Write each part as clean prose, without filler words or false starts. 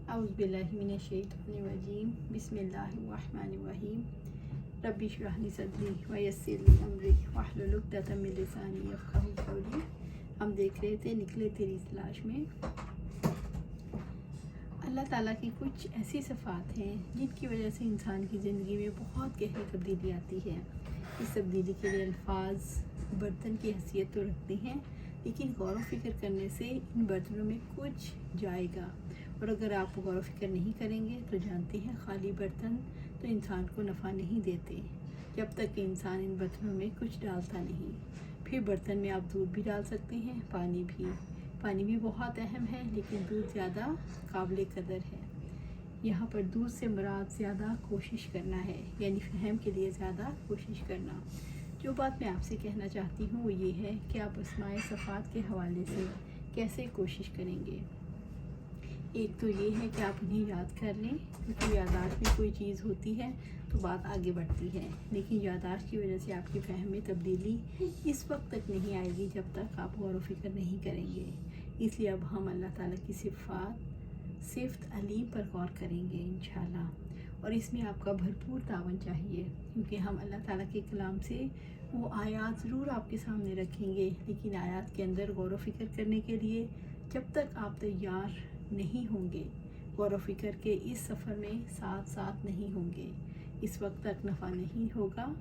अऊज़ु बिल्लाहि मिनश्शैतानिर्रजीम बिस्मिल्लाहिर्रहमानिर्रहीम रब्बि इश्रह ली सदरी व यस्सिर ली अमरी वहलुल उक़दतम मिन लिसानी यफ़क़हू क़ौली। हम देख रहे थे निकले तेरी तलाश में। अल्लाह ताला की कुछ ऐसी सिफ़ात हैं जिनकी वजह से इंसान की ज़िंदगी में बहुत गहरी तब्दीली आती है। इस तब्दीली के लिए अल्फाज बर्तन की हैसियत तो रखते हैं, लेकिन गौर व फिक्र करने से इन बर्तनों में कुछ जाएगा। और अगर आप गौर व फिक्र नहीं करेंगे तो जानते हैं खाली बर्तन तो इंसान को नफ़ा नहीं देते जब तक कि इंसान इन बर्तनों में कुछ डालता नहीं। फिर बर्तन में आप दूध भी डाल सकते हैं, पानी भी बहुत अहम है, लेकिन दूध ज़्यादा काबिल कदर है। यहाँ पर दूध से मुराद ज़्यादा कोशिश करना है, यानी फ़हम के लिए ज़्यादा कोशिश करना। जो बात मैं आपसे कहना चाहती हूँ वो ये है कि आप अस्माए सफ़ात के हवाले से कैसे कोशिश करेंगे। एक तो ये है कि आप उन्हें याद कर लें, क्योंकि याददाश्त में कोई चीज़ होती है तो बात आगे बढ़ती है, लेकिन याददाश्त की वजह से आपकी फ़हम में तब्दीली इस वक्त तक नहीं आएगी जब तक आप गौर व फिक्र नहीं करेंगे। इसलिए अब हम अल्लाह ताला की सिफ़त अलीम पर गौर करेंगे इंशाअल्लाह। और इसमें आपका भरपूर तावन चाहिए, क्योंकि हम अल्लाह ताला के कलाम से वो आयात ज़रूर आपके सामने रखेंगे, लेकिन आयात के अंदर गौर व फिक्र करने के लिए जब तक आप तैयार नहीं होंगे, गौर व फिक्र के इस सफ़र में साथ साथ नहीं होंगे, इस वक्त तक नफ़ा नहीं होगा,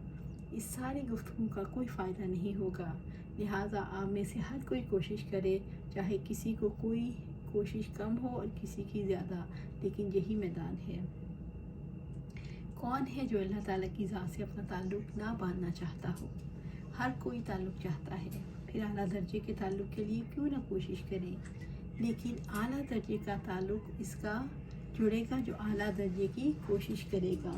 इस सारी गुफ्तगू का कोई फ़ायदा नहीं होगा। लिहाजा आप में से हर कोई कोशिश करे, चाहे किसी को कोई कोशिश कम हो और किसी की ज़्यादा, लेकिन यही मैदान है। कौन है जो अल्लाह ताला की ज़ात से अपना ताल्लुक़ ना बांधना चाहता हो? हर कोई ताल्लुक़ चाहता है, फिर आला दर्जे के ताल्लुक़ के लिए क्यों ना कोशिश करें। लेकिन आला दर्जे का ताल्लुक़ इसका जुड़ेगा जो आला दर्जे की कोशिश करेगा।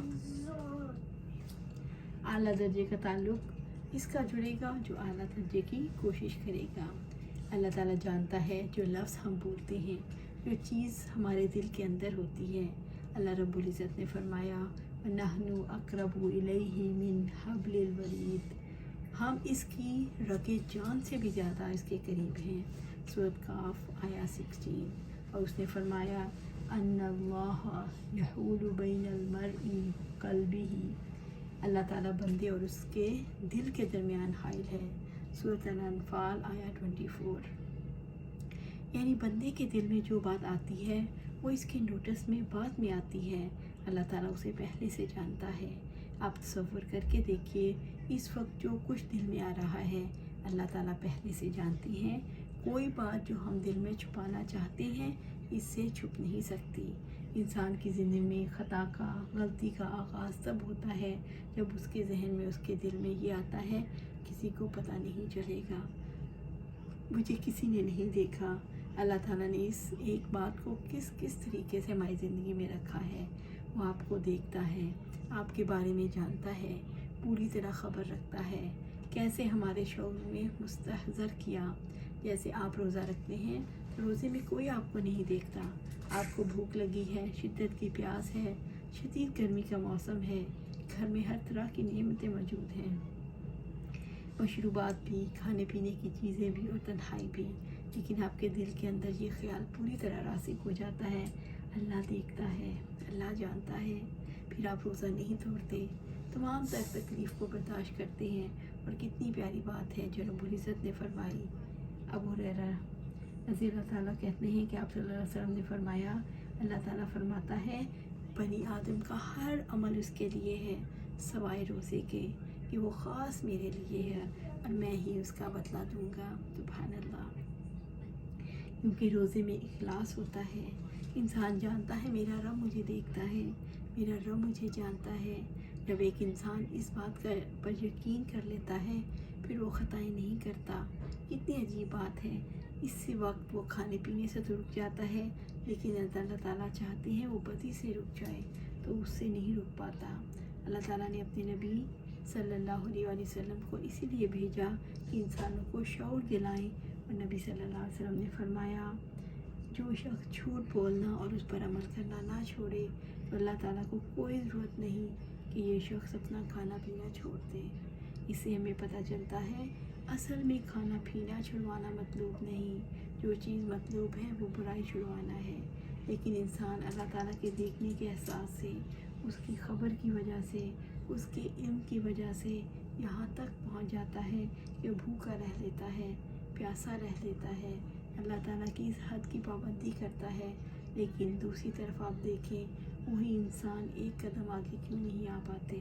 आला दर्जे का ताल्लुक़ इसका जुड़ेगा जो आला दर्जे की कोशिश करेगा। अल्लाह ताला जानता है जो लफ्ज़ हम बोलते हैं, जो चीज़ हमारे दिल के अंदर होती है। अल्लाह रब्बुल इज़्ज़त ने फरमाया वनहनु अक़रबु इलैहि मिन हब्लिल वरीद, हम इसकी रगे जान से भी ज़्यादा इसके करीब हैं। सूरत काफ आया 16। और उसने फरमाया अन्नल्लाह यहूलु बैनल मर्इ क़ल्बिही, अल्लाह ताला बंदे और उसके दिल के दरमियान हाइल है। सूरत अल-अनफ़ाल आया 24। यानी बंदे के दिल में जो बात आती है वो इसके नोटिस में बाद में आती है। अल्लाह ताला उसे पहले से जानता है। आप तसव्वुर करके देखिए, इस वक्त जो कुछ दिल में आ रहा है अल्लाह ताला पहले से जानती हैं। कोई बात जो हम दिल में छुपाना चाहते हैं इससे छुप नहीं सकती। इंसान की ज़िंदगी में ख़ता का, गलती का आगाज़ तब होता है जब उसके जहन में, उसके दिल में ये आता है किसी को पता नहीं चलेगा, मुझे किसी ने नहीं देखा। अल्लाह ताला ने इस एक बात को किस किस तरीके से हमारी ज़िंदगी में रखा है। वो आपको देखता है, आपके बारे में जानता है, पूरी तरह ख़बर रखता है। कैसे हमारे शौक़ में मुस्तहज़र किया। जैसे आप रोज़ा रखते हैं तो रोज़े में कोई आपको नहीं देखता, आपको भूख लगी है, शिद्दत की प्यास है, शदीद गर्मी का मौसम है, घर में हर तरह की नेमतें मौजूद हैं, मशरूबात भी, खाने पीने की चीज़ें भी और तन्हाई भी, लेकिन आपके दिल के अंदर ये ख्याल पूरी तरह रासिक हो जाता है अल्लाह देखता है, अल्लाह जानता है। फिर आप रोज़ा नहीं तोड़ते, तमाम तकलीफ़ को बर्दाश्त करते हैं। और कितनी प्यारी बात है जो रब्बुल इज़्ज़त ने फरमाई। अबू हुरैरा रज़ी अल्लाह ताला कहते हैं कि आप सल्लल्लाहु अलैहि वसल्लम ने फरमाया, अल्लाह ताला फरमाता है बनी आदम का हर अमल उसके लिए है सवाए रोज़े के, कि वो ख़ास मेरे लिए है और मैं ही उसका बदला दूँगा। सुभान अल्लाह। क्योंकि रोज़े में इखलास होता है। इंसान जानता है मेरा रब मुझे देखता है, मेरा रब मुझे जानता है। जब एक इंसान इस बात पर यकीन कर लेता है फिर वो ख़ताएँ नहीं करता। कितनी अजीब बात है। इसी वक्त वो खाने पीने से तो रुक जाता है, लेकिन अल्लाह ताला चाहते हैं वो बदी से रुक जाए तो उससे नहीं रुक पाता। अल्लाह ताला ने अपने नबी सल्लल्लाहु अलैहि वसल्लम को इसीलिए भेजा कि इंसानों को शऊर दिलाएं। और नबी सल्लल्लाहु अलैहि वसल्लम ने फरमाया जो शख्स झूठ बोलना और उस पर अमल करना ना छोड़े तो अल्लाह ताला को कोई ज़रूरत नहीं कि ये शख्स अपना खाना पीना छोड़ दे। इससे हमें पता चलता है असल में खाना पीना छुड़वाना मतलूब नहीं, जो चीज़ मतलूब है वो बुराई छुड़वाना है। لیکن انسان اللہ تعالیٰ کے دیکھنے کے احساس سے، اس کی خبر کی وجہ سے، اس کے علم کی وجہ سے یہاں تک پہنچ جاتا ہے کہ بھوکا رہ لیتا ہے، پیاسا رہ لیتا ہے، اللہ تعالیٰ کی اس حد کی پابندی کرتا ہے۔ لیکن دوسری طرف آپ دیکھیں، وہی انسان ایک قدم آگے کیوں نہیں آ پاتے؟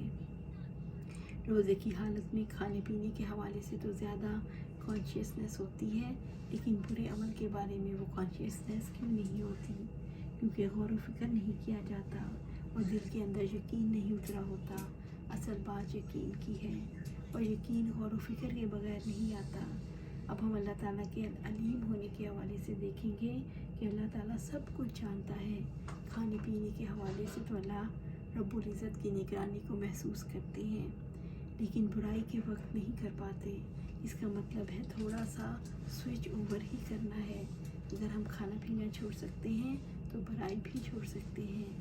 روزے کی حالت میں کھانے پینے کے حوالے سے تو زیادہ کانشیسنس ہوتی ہے، لیکن برے عمل کے بارے میں وہ کانشیسنس کیوں نہیں ہوتی؟ کیونکہ غور و فکر نہیں کیا جاتا اور دل کے اندر یقین نہیں اترا ہوتا۔ اصل بات یقین کی ہے، اور یقین غور و فکر کے بغیر نہیں آتا۔ اب ہم اللہ تعالیٰ کے علیم ہونے کے حوالے سے دیکھیں گے کہ اللہ تعالیٰ سب کچھ جانتا ہے۔ کھانے پینے کے حوالے سے تو اللہ رب العزت کی نگرانی کو محسوس کرتے ہیں، لیکن برائی کے وقت نہیں کر پاتے۔ اس کا مطلب ہے تھوڑا سا سوئچ اوور ہی کرنا ہے۔ اگر ہم کھانا پینا چھوڑ سکتے ہیں تو برائی بھی چھوڑ سکتے ہیں۔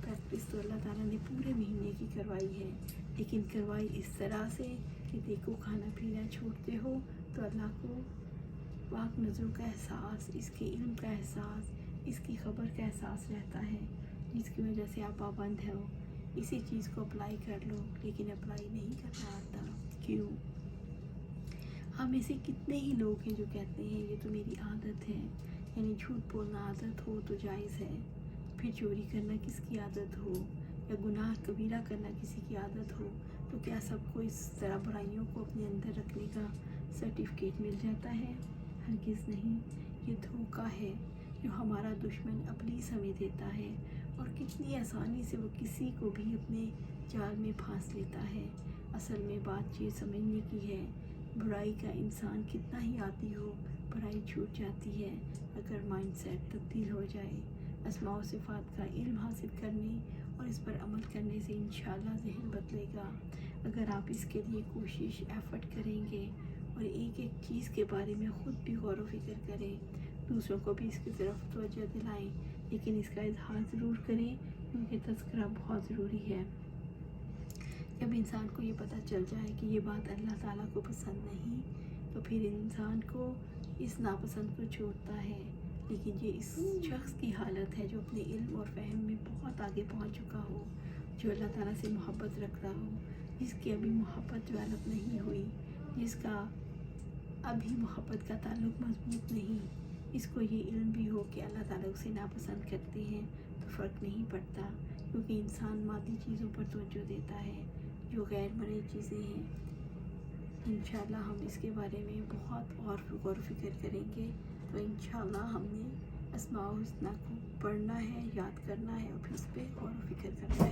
پریکٹس تو اللہ تعالیٰ نے پورے مہینے کی کروائی ہے، لیکن کروائی اس طرح سے کہ دیکھو کھانا پینا چھوڑتے ہو تو اللہ کو پاک نظروں کا احساس، اس کے علم کا احساس، اس کی خبر کا احساس رہتا ہے، جس کی وجہ سے آپ پابند ہو۔ اسی چیز کو اپلائی کر لو، لیکن اپلائی نہیں کرنا آتا۔ کیوں؟ ہم میں سے کتنے ہی لوگ ہیں جو کہتے ہیں یہ تو میری عادت ہے، یعنی جھوٹ بولنا عادت ہو تو جائز ہے، پھر چوری کرنا کس کی عادت ہو یا گناہ کبیرہ کرنا کسی کی عادت ہو تو کیا سب کو اس طرح برائیوں کو اپنے اندر رکھنے کا سرٹیفکیٹ مل جاتا ہے؟ ہرگز نہیں۔ یہ دھوکہ ہے جو ہمارا دشمن ابلیس ہمیں دیتا ہے، اور کتنی آسانی سے وہ کسی کو بھی اپنے جال میں پھانس لیتا ہے۔ اصل میں بات یہ سمجھنے کی ہے، برائی کا انسان کتنا ہی عادی ہو، برائی چھوٹ جاتی ہے اگر مائنڈ سیٹ تبدیل ہو جائے۔ اسماء و صفات کا علم حاصل کرنے اور اس پر عمل کرنے سے انشاءاللہ ذہن بدلے گا۔ اگر آپ اس کے لیے کوشش ایفرٹ کریں گے اور ایک ایک چیز کے بارے میں خود بھی غور و فکر کریں، دوسروں کو بھی اس کی طرف توجہ دلائیں، لیکن اس کا اظہار ضرور کریں کیونکہ تذکرہ بہت ضروری ہے۔ جب انسان کو یہ پتہ چل جائے کہ یہ بات اللہ تعالیٰ کو پسند نہیں تو پھر انسان کو اس ناپسند کو چھوڑتا ہے۔ لیکن یہ اس شخص کی حالت ہے جو اپنے علم اور فہم میں بہت آگے پہنچ چکا ہو، جو اللہ تعالیٰ سے محبت رکھتا ہو، جس کی ابھی محبت ڈیولپ نہیں ہوئی، جس کا ابھی محبت کا تعلق مضبوط نہیں، اس کو یہ علم بھی ہو کہ اللہ تعالیٰ اسے ناپسند کرتے ہیں تو فرق نہیں پڑتا، کیونکہ انسان مادی چیزوں پر توجہ دیتا ہے جو غیر مرئی چیزیں ہیں۔ انشاءاللہ ہم اس کے بارے میں بہت اور غور و فکر کریں گے، تو انشاءاللہ ہم نے اسماء الحسنیٰ کو پڑھنا ہے، یاد کرنا ہے اور پھر اس پہ غور و فکر کرنا ہے۔